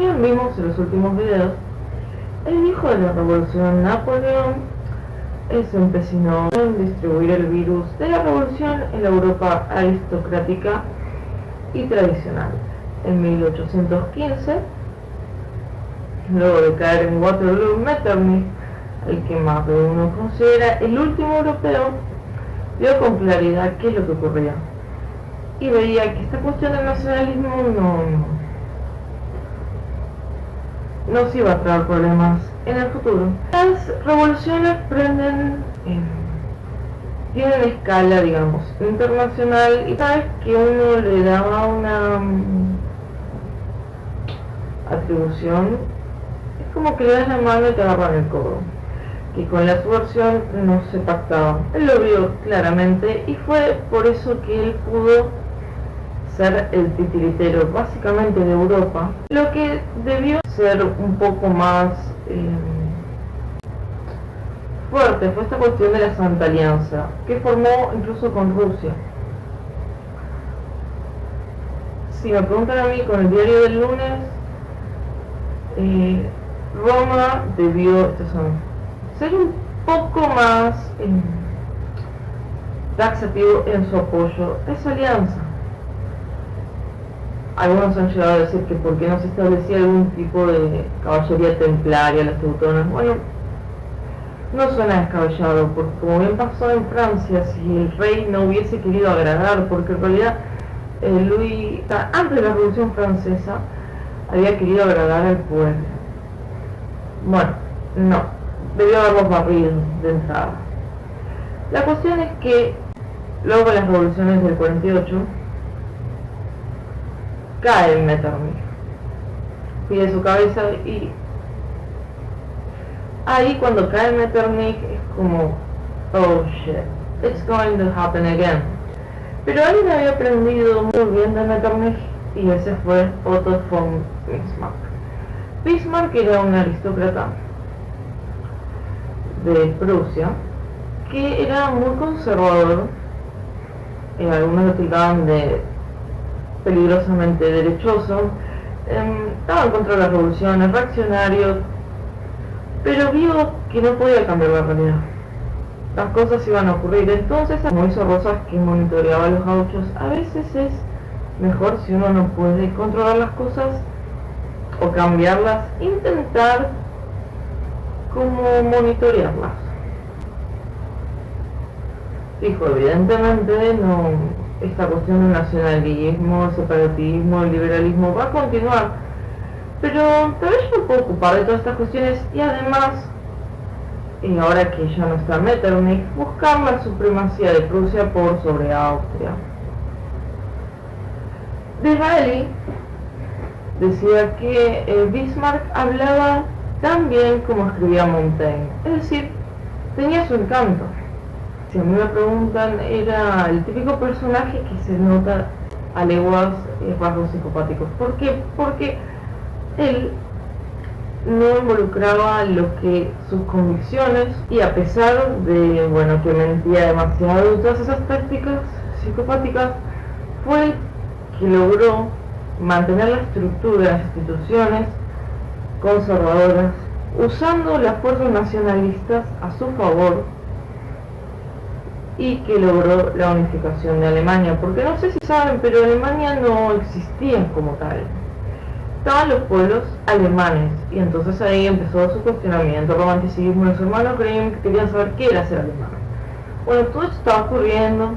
bien vimos en los últimos videos, el hijo de la revolución, Napoleón, se empecinó en distribuir el virus de la revolución en la Europa aristocrática y tradicional. En 1815, luego de caer en Waterloo, Metternich, el que más de uno considera el último europeo, vio con claridad qué es lo que ocurría y veía que esta cuestión del nacionalismo no se iba a traer problemas en el futuro. Las revoluciones tienen escala, digamos, internacional, y cada vez que uno le daba una atribución, es como que le das la mano y te agarran el codo, que con la subversión no se pactaba. Él lo vio claramente y fue por eso que él pudo ser el titiritero básicamente de Europa. Lo que debió ser un poco más fuerte fue esta cuestión de la Santa Alianza, que formó incluso con Rusia. Si me preguntan a mí, con el diario del lunes, Roma debió ser un poco más taxativo en su apoyo a esa alianza. Algunos han llegado a decir que por qué no se establecía algún tipo de caballería templaria, las teutonas. Bueno, no suena descabellado, porque como bien pasó en Francia, si el rey no hubiese querido agradar, porque en realidad Luis, antes de la Revolución Francesa, había querido agradar al pueblo. Bueno, no, debió haberlos barrido de entrada. La cuestión es que luego de las revoluciones del 48, cae Metternich, pide su cabeza, y ahí cuando cae Metternich es como, oh shit, it's going to happen again. Pero alguien había aprendido muy bien de Metternich, y ese fue Otto von Bismarck. Bismarck era un aristócrata de Prusia que era muy conservador, algunos lo tildaban de peligrosamente derechoso, estaba en contra de las revoluciones, reaccionario, pero vio que no podía cambiar la realidad. Las cosas iban a ocurrir. Entonces, como hizo Rosas, que monitoreaba a los gauchos, a veces es mejor, si uno no puede controlar las cosas o cambiarlas, intentar como monitorearlas. Dijo, evidentemente esta cuestión del nacionalismo, el separatismo, el liberalismo va a continuar, pero tal vez yo me puedo ocupar de todas estas cuestiones, y además, ahora que ya no está Metternich, buscar la supremacía de Prusia por sobre Austria. Disraeli decía que Bismarck hablaba tan bien como escribía Montaigne, es decir, tenía su encanto. Si a mí me preguntan, era el típico personaje que se nota a leguas rasgos psicopáticos. ¿Por qué? Porque él no involucraba lo que sus convicciones, y a pesar de, que mentía demasiado, todas esas tácticas psicopáticas, fue el que logró mantener la estructura de las instituciones conservadoras, usando las fuerzas nacionalistas a su favor, y que logró la unificación de Alemania, porque no sé si saben, pero Alemania no existía como tal. Estaban los pueblos alemanes, y entonces ahí empezó su cuestionamiento, el romanticismo, los hermanos Grimm, que querían saber qué era ser alemán. Bueno, todo esto estaba ocurriendo,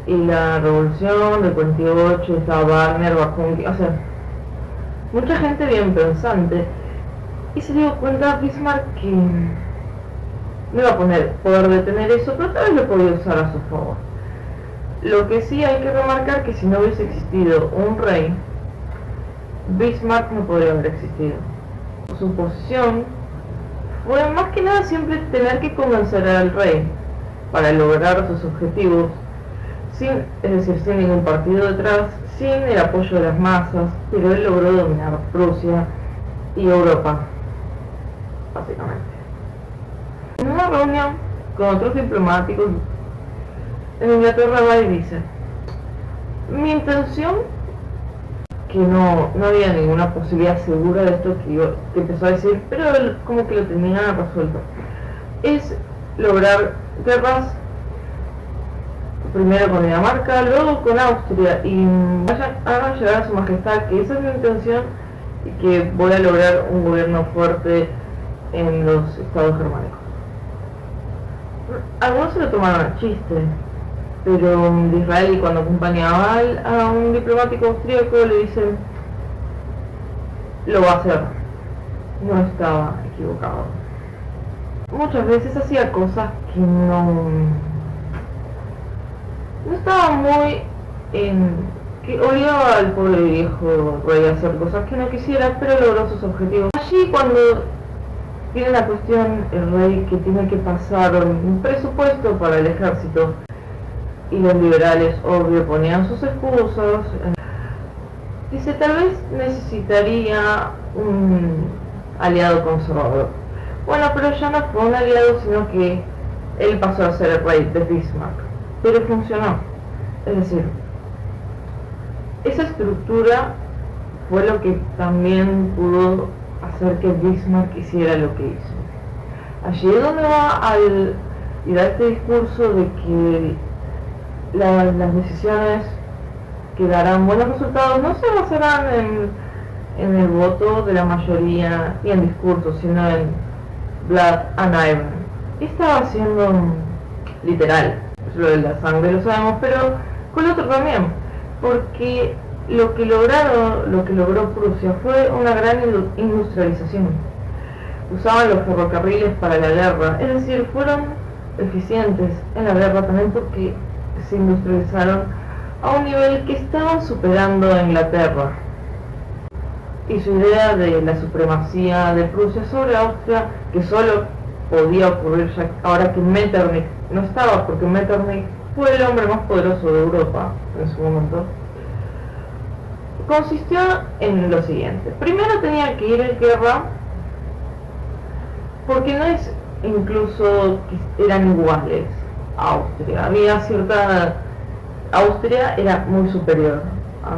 y la revolución del 48, estaba Wagner, Bakunin, mucha gente bien pensante, y se dio cuenta Bismarck que no iba a poder detener eso, pero tal vez lo podía usar a su favor. Lo que sí hay que remarcar, que si no hubiese existido un rey, Bismarck no podría haber existido. Su posición fue más que nada siempre tener que convencer al rey para lograr sus objetivos, sin ningún partido detrás, sin el apoyo de las masas, pero él logró dominar Prusia y Europa, básicamente. En una reunión con otros diplomáticos en Inglaterra, va y dice: mi intención que no había ninguna posibilidad segura de esto que empezó a decir, pero él como que lo tenía resuelto. Es lograr guerras primero con Dinamarca, luego con Austria, y hagan llegar a su majestad que esa es mi intención y que voy a lograr un gobierno fuerte en los estados germánicos. Algunos se lo tomaron a chiste, pero Disraeli, cuando acompañaba a un diplomático austríaco, le dicen: lo va a hacer, no estaba equivocado. Muchas veces hacía cosas que no estaba muy que obligaba al pobre viejo rey a hacer cosas que no quisiera, pero logró sus objetivos. Allí, cuando tiene la cuestión el rey que tiene que pasar un presupuesto para el ejército, y los liberales, obvio, ponían sus excusas, dice: tal vez necesitaría un aliado conservador. Bueno, pero ya no fue un aliado, sino que él pasó a ser el rey de Bismarck. Pero funcionó. Es decir, esa estructura fue lo que también pudo hacer que Bismarck hiciera lo que hizo. Allí es donde va y da este discurso de que las decisiones que darán buenos resultados no se basarán en el voto de la mayoría y en discursos, sino en blood and iron. Y estaba siendo literal. Lo de la sangre lo sabemos, pero con lo otro también, porque lo que logró Prusia fue una gran industrialización. Usaban los ferrocarriles para la guerra, es decir, fueron eficientes en la guerra también porque se industrializaron a un nivel que estaban superando a Inglaterra. Y su idea de la supremacía de Prusia sobre Austria, que solo podía ocurrir ya ahora que Metternich no estaba, porque Metternich fue el hombre más poderoso de Europa en su momento, consistió en lo siguiente. Primero tenía que ir en guerra, porque no es incluso que eran iguales a Austria, había cierta... Austria era muy superior a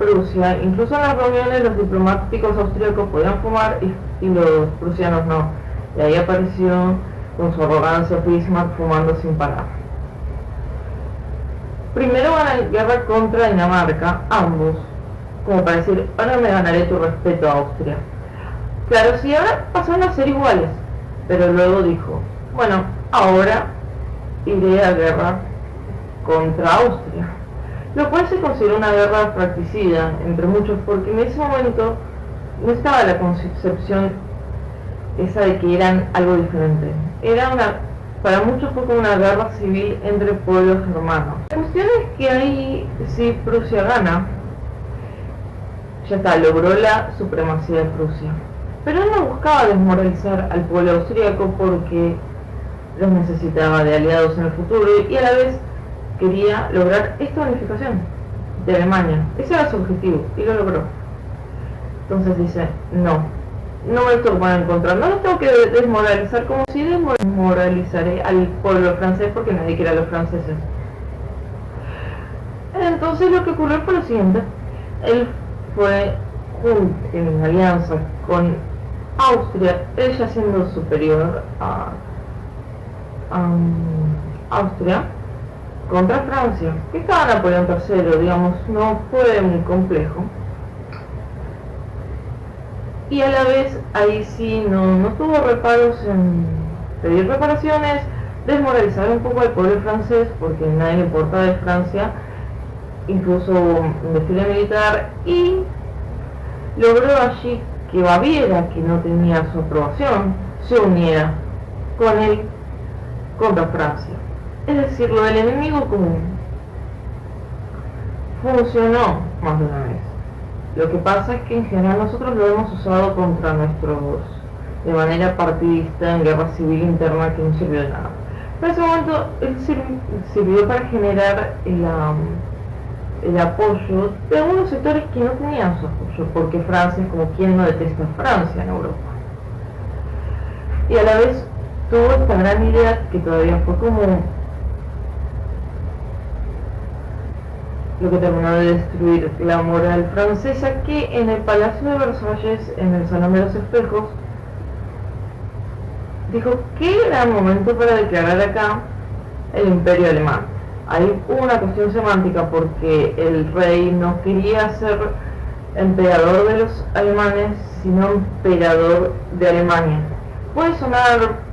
Prusia, incluso en las reuniones los diplomáticos austríacos podían fumar y los prusianos no, y ahí apareció con su arrogancia Bismarck fumando sin parar. Primero van a la guerra contra Dinamarca, ambos, como para decir: ahora me ganaré tu respeto, Austria. Claro, sí, ahora pasaron a ser iguales, pero luego dijo: bueno, ahora iré a guerra contra Austria, lo cual se consideró una guerra fratricida entre muchos, porque en ese momento no estaba la concepción esa de que eran algo diferente. Para muchos fue como una guerra civil entre pueblos hermanos. La cuestión es que ahí, si Prusia gana, ya está, logró la supremacía de Prusia. Pero él no buscaba desmoralizar al pueblo austríaco porque los necesitaba de aliados en el futuro y a la vez quería lograr esta unificación de Alemania. Ese era su objetivo y lo logró. Entonces dice: no me tengo que poner en contra, no los tengo que desmoralizar, como si desmoralizaré al pueblo francés porque nadie quiere a los franceses. Entonces lo que ocurrió fue lo siguiente: él fue en alianza con Austria, ella siendo superior a Austria, contra Francia, que estaba Napoleón III, digamos, no fue muy complejo. Y a la vez, ahí sí no tuvo reparos en pedir reparaciones, desmoralizar un poco al pueblo francés, porque nadie le importaba de Francia, incluso un desfile militar, y logró allí que Baviera, que no tenía su aprobación, se uniera con él contra Francia. Es decir, lo del enemigo común funcionó más de una vez. Lo que pasa es que en general nosotros lo hemos usado contra de manera partidista en guerra civil interna que no sirvió de nada. Pero en ese momento él sirvió para generar el apoyo de algunos sectores que no tenían su apoyo, porque Francia es como quien no detesta a Francia en Europa. Y a la vez tuvo esta gran idea que todavía fue como lo que terminó de destruir la moral francesa, que en el Palacio de Versalles, en el Salón de los Espejos, dijo qué gran momento para declarar acá el imperio alemán. Hay una cuestión semántica porque el rey no quería ser emperador de los alemanes, sino emperador de Alemania. Puede sonar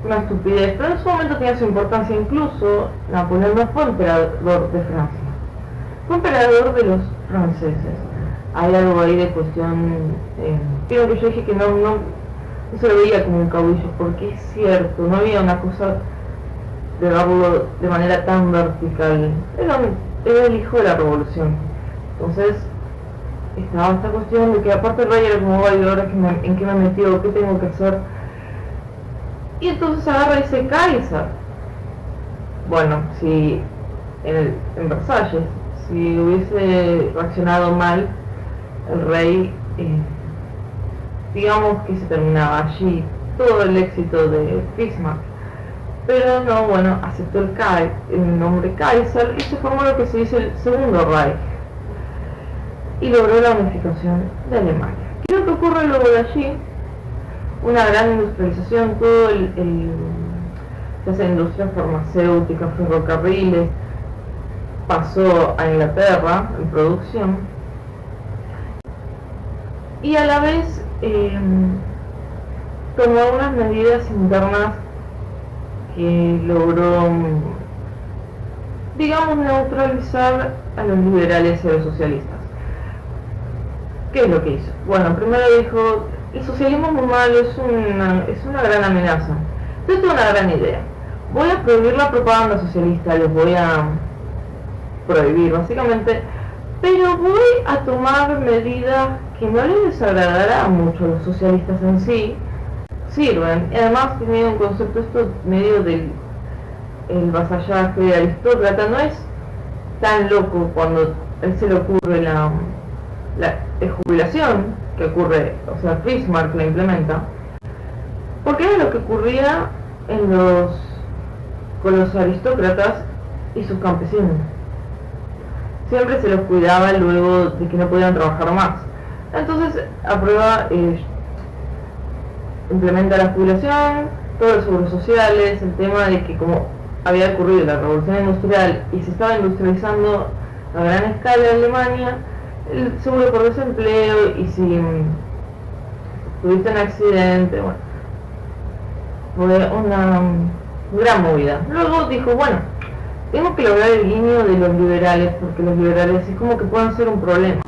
una estupidez, pero en su momento tenía su importancia. Incluso Napoleón no fue emperador de Francia, fue emperador de los franceses. Hay algo ahí de cuestión, creo que yo dije que no se lo veía como un caudillo, porque es cierto, no había una cosa de verlo de manera tan vertical. Era el hijo de la revolución. Entonces estaba esta cuestión de que aparte el rey era como, ay, ahora en qué me metió, qué tengo que hacer. Y entonces agarra y dice Kaiser. Bueno, si en Versalles, si hubiese reaccionado mal el rey, digamos que se terminaba allí todo el éxito de Bismarck. Pero no, bueno, aceptó el nombre Kaiser y se formó lo que se dice el Segundo Reich y logró la unificación de Alemania. ¿Qué es lo que ocurre luego de allí? Una gran industrialización, todo ya sea industria farmacéutica, ferrocarriles, pasó a Inglaterra en producción, y a la vez tomó unas medidas internas que logró, digamos, neutralizar a los liberales y a los socialistas. ¿Qué es lo que hizo? Bueno, primero dijo, el socialismo es muy malo, es una gran amenaza. Entonces tuve una gran idea. Voy a prohibir la propaganda socialista, los voy a prohibir básicamente, pero voy a tomar medidas que no les desagradará a muchos a los socialistas en sí, sirven. Y además tiene un concepto esto medio del vasallaje de aristócrata, no es tan loco cuando a él se le ocurre la jubilación, que ocurre, o sea, Bismarck la implementa, porque era lo que ocurría con los aristócratas y sus campesinos. Siempre se los cuidaba luego de que no podían trabajar más. Entonces aprueba, implementa la jubilación, todos los seguros sociales, el tema de que como había ocurrido la revolución industrial y se estaba industrializando a gran escala en Alemania, el seguro por desempleo, y si tuviste un accidente, bueno, fue una gran movida. Luego dijo, bueno, tengo que lograr el guiño de los liberales, porque los liberales es como que pueden ser un problema.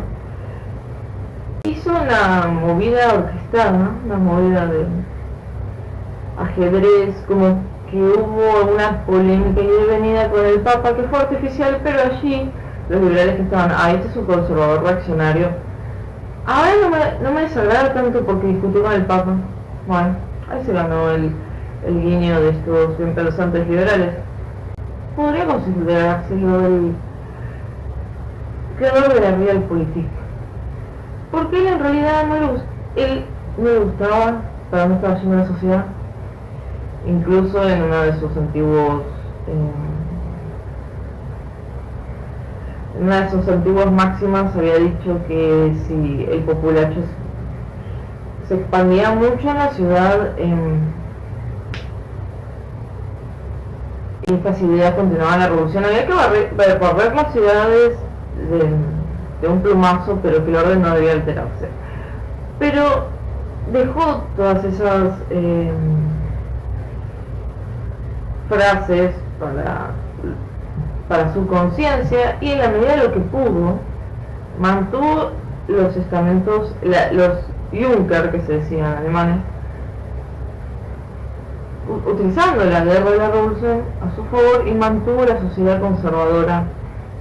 Hizo una movida orquestada, una movida de ajedrez, como que hubo una polémica y devenida con el Papa, que fue artificial, pero allí los liberales que estaban, este es un conservador reaccionario. Ahora no me desagrada tanto porque discutió con el Papa. Bueno, ahí se ganó el guiño de estos bien pensantes liberales. Podría considerárselo el creador de la realpolitik, porque él en realidad no le gustaba para dónde estaba yendo la sociedad. Incluso en uno de sus antiguos en una de sus antiguas máximas había dicho que si el populacho se expandía mucho en la ciudad, y facilidad continuaba la revolución, había que barrer las ciudades de un plumazo, pero que el orden no debía alterarse. Pero dejó todas esas frases para su conciencia, y en la medida de lo que pudo mantuvo los estamentos, los Junker, que se decían alemanes, utilizando la guerra de la revolución a su favor, y mantuvo la sociedad conservadora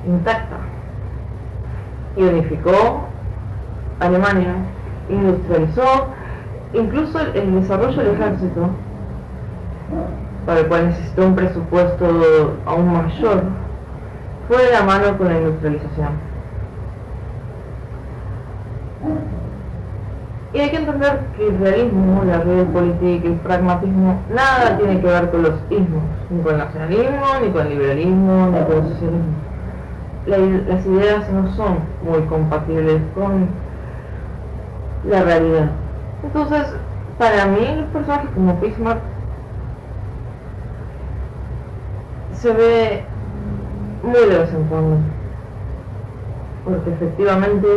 intacta y unificó Alemania, industrializó, incluso el desarrollo del ejército, para el cual necesitó un presupuesto aún mayor, fue de la mano con la industrialización. Y hay que entender que el realismo, la realpolitik, el pragmatismo, nada tiene que ver con los ismos, ni con el nacionalismo, ni con el liberalismo, ni con el socialismo. las ideas no son muy compatibles con la realidad. Entonces, para mí, los personajes como Bismarck se ve muy de vez en cuando, porque efectivamente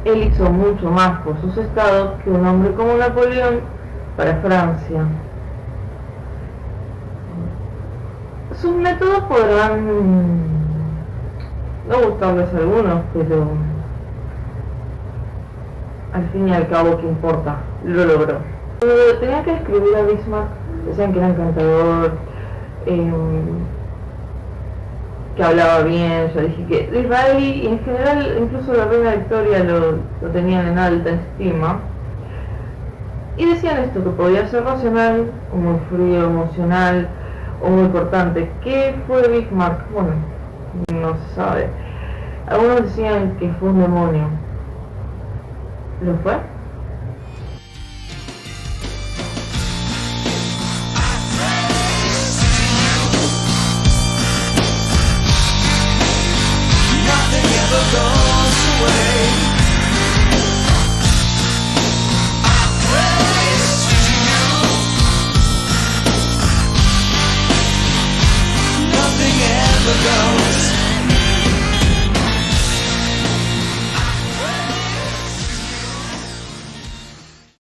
él hizo mucho más por sus estados que un hombre como Napoleón para Francia. Sus métodos podrán no gustarles a algunos, pero al fin y al cabo, ¿qué importa? Lo logró. Cuando tenía que escribir a Bismarck, decían que era encantador, que hablaba bien. Yo dije que Disraeli y en general incluso la reina Victoria lo tenían en alta estima, y decían esto, que podía ser racional o muy frío, emocional o muy cortante. ¿Qué fue Bismarck? Bueno, no se sabe. Algunos decían que fue un demonio. ¿Lo fue?